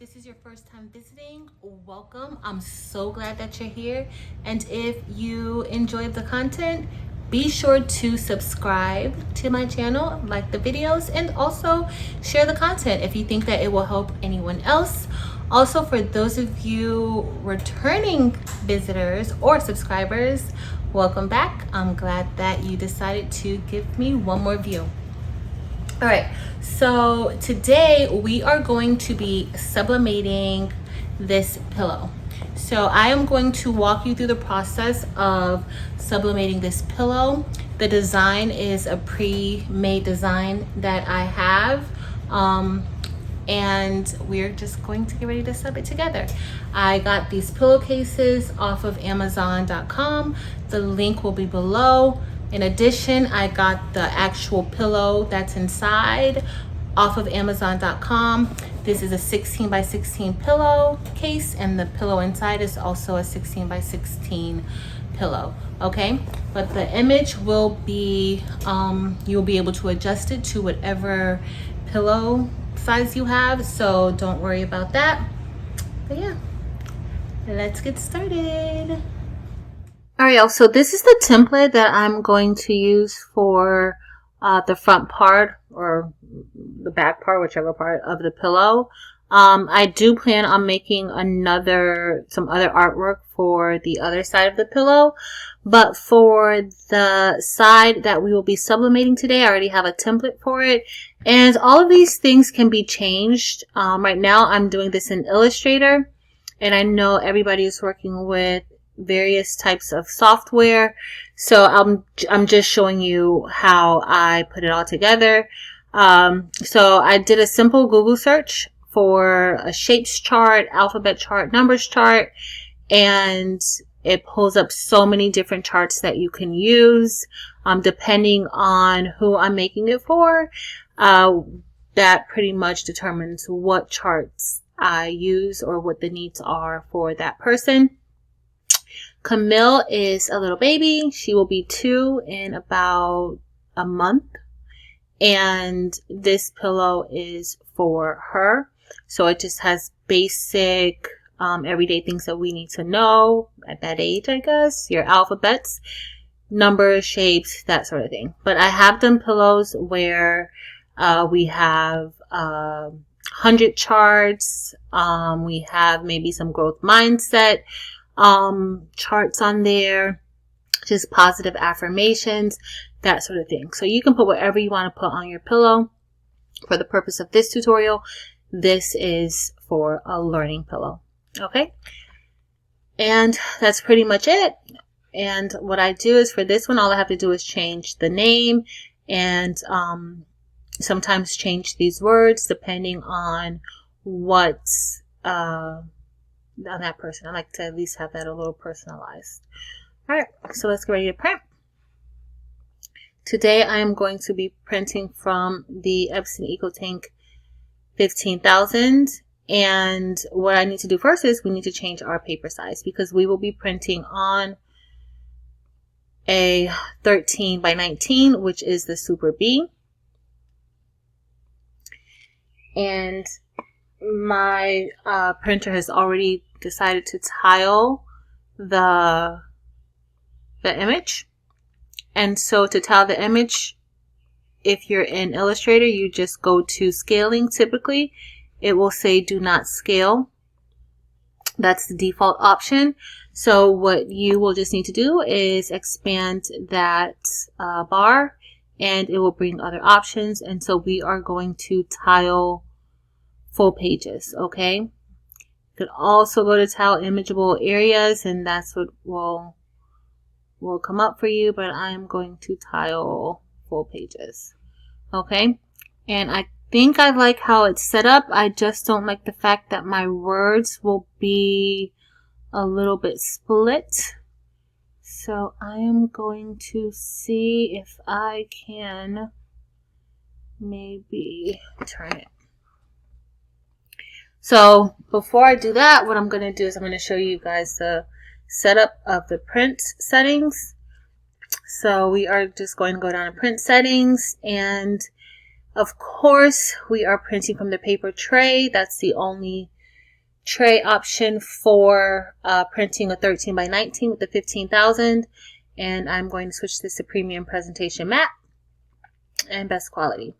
this is your first time visiting, welcome. I'm so glad that you're here. And if you enjoyed the content, be sure to subscribe to my channel, like the videos, and also share the content if you think that it will help anyone else. Also, for those of you returning visitors or subscribers, welcome back. I'm glad that you decided to give me one more view. All right, so today we are going to be sublimating this pillow. So I am going to walk you through the process of sublimating this pillow. The design is a pre-made design that I have. And we're just going to get ready to sub it together. I got these pillowcases off of Amazon.com. The link will be below. In addition, I got the actual pillow that's inside off of Amazon.com. This is a 16 by 16 pillow case, and the pillow inside is also a 16 by 16 pillow. Okay, but the image will be you'll be able to adjust it to whatever pillow size you have, so don't worry about that. But yeah, let's get started. All right, y'all, so this is the template that I'm going to use for the front part or the back part, whichever part of the pillow. I do plan on making some other artwork for the other side of the pillow, but for the side that we will be sublimating today, I already have a template for it, and all of these things can be changed. Right now I'm doing this in Illustrator, and I know everybody is working with various types of software, so I'm just showing you how I put it all together. So I did a simple Google search for a shapes chart, alphabet chart, numbers chart, and it pulls up so many different charts that you can use, depending on who I'm making it for. That pretty much determines what charts I use or what the needs are for that person. Camille is a little baby. She will be 2 in about a month. And this pillow is for her. So it just has basic everyday things that we need to know at that age, I guess. Your alphabets, numbers, shapes, that sort of thing. But I have done pillows where we have 100 charts. We have maybe some growth mindset charts on there, just positive affirmations, that sort of thing. So you can put whatever you want to put on your pillow. For the purpose of this tutorial, this is for a learning pillow. Okay, and that's pretty much it. And what I do is for this one, all I have to do is change the name and sometimes change these words depending on what's on that person. I like to at least have that a little personalized. All right, so let's get ready to print. Today I am going to be printing from the Epson EcoTank 15,000, and what I need to do first is we need to change our paper size because we will be printing on a 13 by 19, which is the Super B. And my printer has already decided to tile the image. And so to tile the image, if you're in Illustrator, you just go to scaling. Typically, it will say do not scale. That's the default option. So what you will just need to do is expand that bar, and it will bring other options. And so we are going to tile full pages. Okay, you could also go to tile imageable areas, and that's what will come up for you, but I'm going to tile full pages. Okay, and I think I like how it's set up. I just don't like the fact that my words will be a little bit split. So I am going to see if I can maybe turn it. So before I do that, what I'm going to do is I'm going to show you guys the setup of the print settings. So we are just going to go down to print settings, and of course we are printing from the paper tray. That's the only tray option for printing a 13 by 19 with the 15,000. And I'm going to switch this to premium presentation matte and best quality.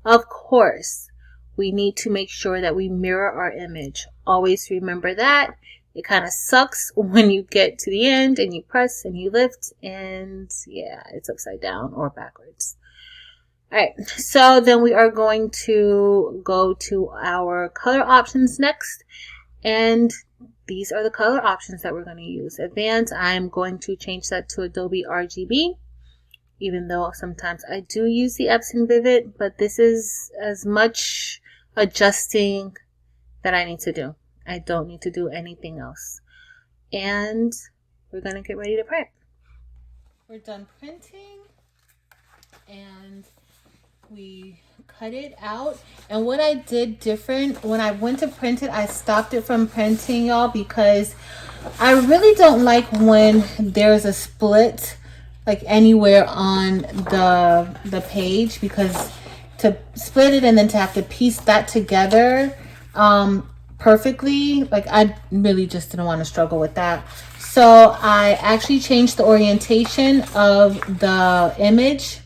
Of course, we need to make sure that we mirror our image. Always remember that. It kind of sucks when you get to the end and you press and you lift and yeah, it's upside down or backwards. All right, so then we are going to go to our color options next. And these are the color options that we're going to use. Advanced, I'm going to change that to Adobe RGB, even though sometimes I do use the Epson Vivid, but this is as much adjusting that I need to do. I don't need to do anything else. And we're going to get ready to print. We're done printing and we cut it out. And what I did different, when I went to print it, I stopped it from printing, y'all, because I really don't like when there's a split like anywhere on the page, because to split it and then to have to piece that together perfectly, like I really just didn't want to struggle with that. So I actually changed the orientation of the image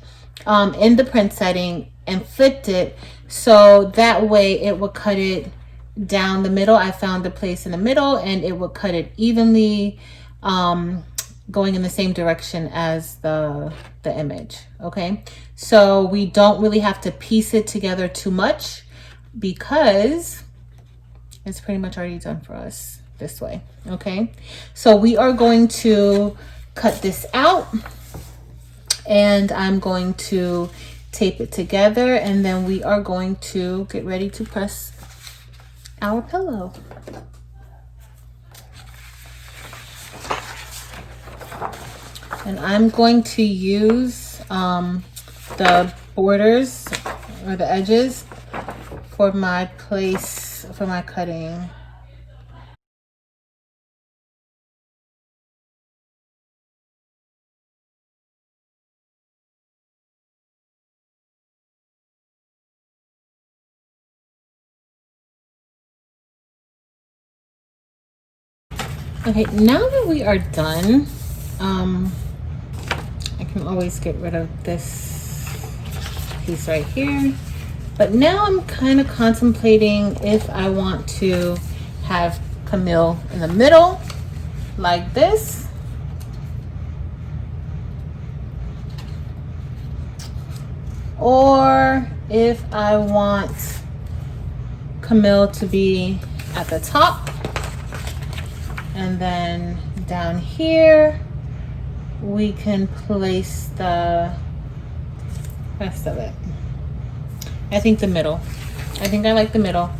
in the print setting and flipped it so that way it would cut it down the middle. I found a place in the middle and it would cut it evenly, going in the same direction as the image. Okay, so we don't really have to piece it together too much because it's pretty much already done for us this way. Okay, so we are going to cut this out and I'm going to tape it together, and then we are going to get ready to press our pillow. And I'm going to use the borders or the edges for my place for my cutting. Okay, now that we are done, I can always get rid of this piece right here. But now I'm kind of contemplating if I want to have Camille in the middle like this, or if I want Camille to be at the top, and then down here we can place the rest of it. I think the middle. I think I like the middle.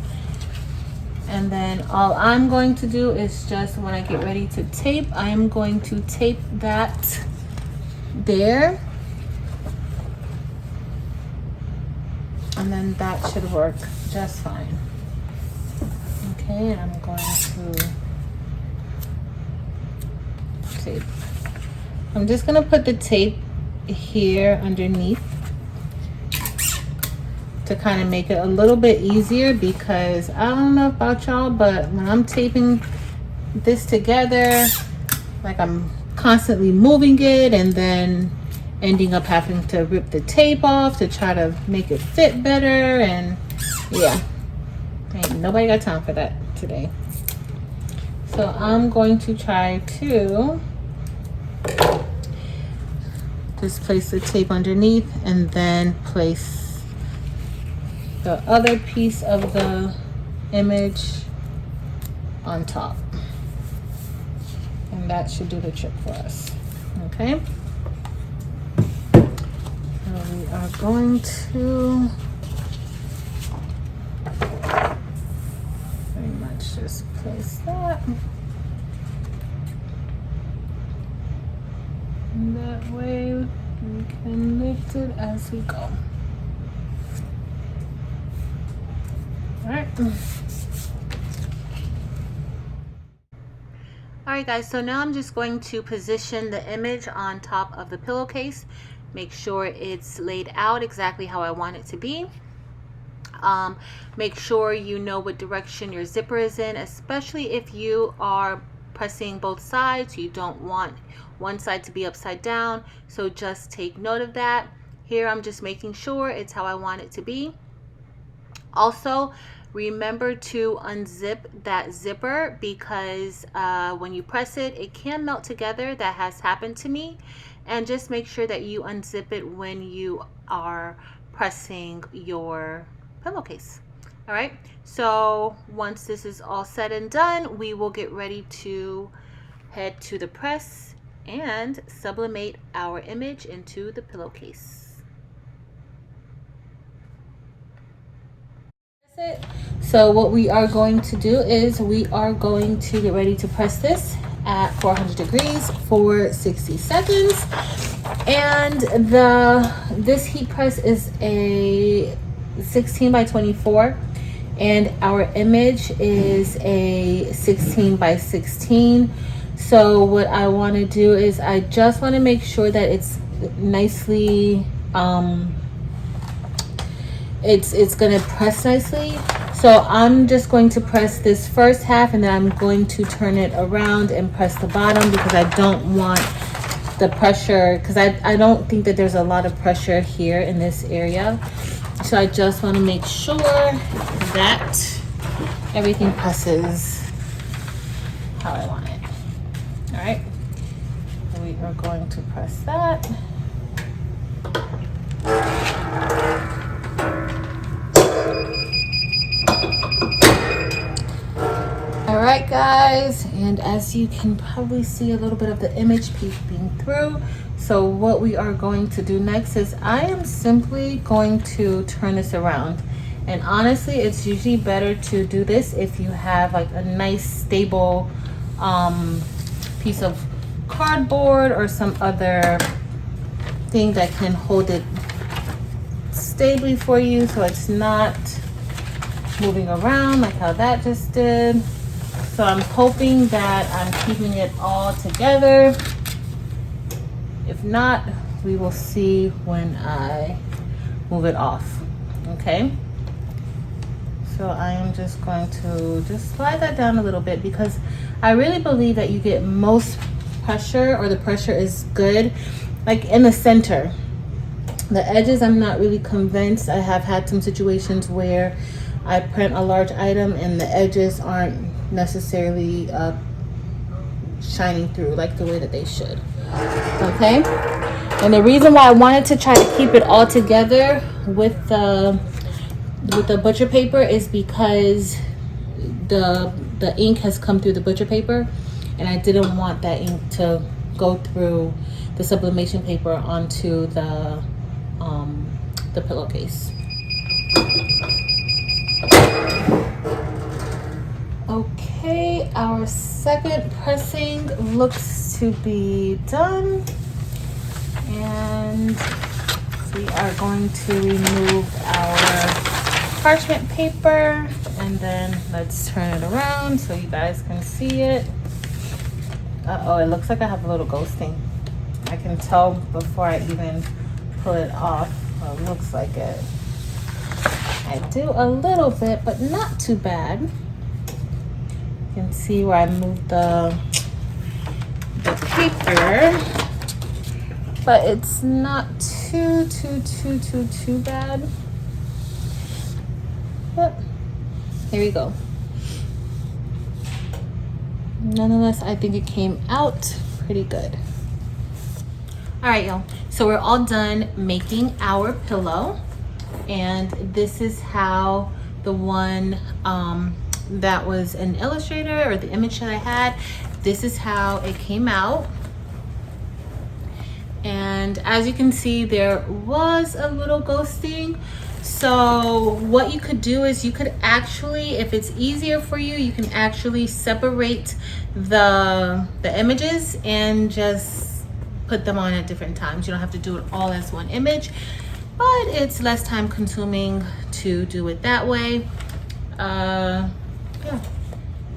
And then all I'm going to do is just when I get ready to tape, I am going to tape that there. And then that should work just fine. Okay, and I'm going to tape. I'm just gonna put the tape here underneath to kind of make it a little bit easier, because I don't know about y'all, but when I'm taping this together, like I'm constantly moving it and then ending up having to rip the tape off to try to make it fit better, and yeah, ain't nobody got time for that today. So I'm going to try to just place the tape underneath and then place the other piece of the image on top. And that should do the trick for us. Okay. So we are going to pretty much just place that. And that way we can lift it as we go. All right. All right, guys, so now I'm just going to position the image on top of the pillowcase. Make sure it's laid out exactly how I want it to be. Make sure you know what direction your zipper is in, especially if you are pressing both sides. You don't want one side to be upside down, so just take note of that. Here I'm just making sure it's how I want it to be. Also, remember to unzip that zipper, because when you press it, it can melt together. That has happened to me. And just make sure that you unzip it when you are pressing your pillowcase. All right, so once this is all said and done, we will get ready to head to the press and sublimate our image into the pillowcase. That's it. So what we are going to do is we are going to get ready to press this at 400 degrees for 60 seconds. And this heat press is a 16 by 24, and our image is a 16 by 16. So what I want to do is I just want to make sure that it's nicely it's gonna press nicely. So I'm just going to press this first half, and then I'm going to turn it around and press the bottom, because I don't want the pressure, because I don't think that there's a lot of pressure here in this area. So I just want to make sure that everything presses how I want it. All right, we are going to press that. All right, guys, and as you can probably see a little bit of the image peeping through. So what we are going to do next is I am simply going to turn this around. And honestly, it's usually better to do this if you have like a nice stable piece of cardboard or some other thing that can hold it stably for you, so it's not moving around like how that just did. So I'm hoping that I'm keeping it all together. If not, we will see when I move it off. Okay, so I am just going to just slide that down a little bit, because I really believe that you get most pressure, or the pressure is good, like in the center. The edges, I'm not really convinced. I have had some situations where I print a large item and the edges aren't necessarily shining through like the way that they should. Okay, and the reason why I wanted to try to keep it all together with the butcher paper is because the ink has come through the butcher paper, and I didn't want that ink to go through the sublimation paper onto the pillowcase. Okay, our second pressing looks to be done, and we are going to remove our parchment paper, and then let's turn it around so you guys can see it. Uh-oh, it looks like I have a little ghosting. I can tell before I even pull it off. Well, it looks like it. I do a little bit, but not too bad. You can see where I moved the paper, but it's not too bad. But here we go. Nonetheless, I think it came out pretty good. All right, y'all, so we're all done making our pillow, and this is how the one that was an illustrator, or the image that I had, this is how it came out. And as you can see, there was a little ghosting. So what you could do is you could actually, if it's easier for you, you can actually separate the images and just put them on at different times. You don't have to do it all as one image, but it's less time consuming to do it that way. Yeah.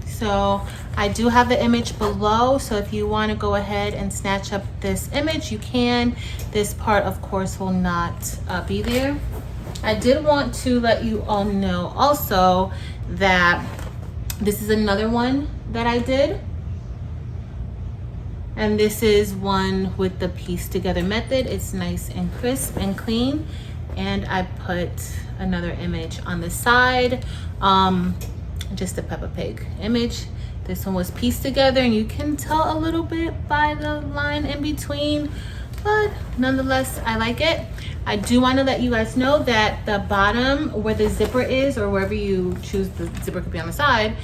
So I do have the image below, so if you want to go ahead and snatch up this image, you can. This part, of course, will not be there. I did want to let you all know also that this is another one that I did. And this is one with the piece together method. It's nice and crisp and clean. And I put another image on the side, just a Peppa Pig image. This one was pieced together, and you can tell a little bit by the line in between, but nonetheless, I like it. I do want to let you guys know that the bottom where the zipper is, or wherever you choose, the zipper could be on the side,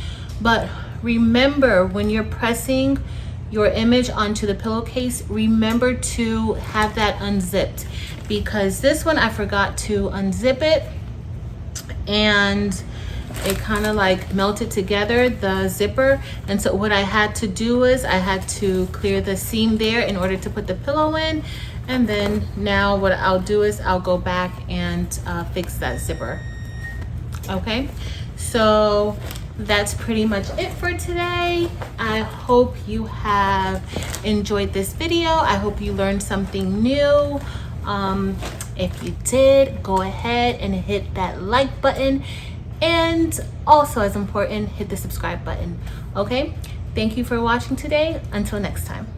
but remember when you're pressing your image onto the pillowcase, remember to have that unzipped, because this one I forgot to unzip it and it kind of like melted together, the zipper. And so what I had to do is I had to clear the seam there in order to put the pillow in. And then now what I'll do is I'll go back and fix that zipper. Okay, so that's pretty much it for today. I hope you have enjoyed this video. I hope you learned something new. If you did, go ahead and hit that like button, and also as important, hit the subscribe button. Okay, thank you for watching today. Until next time.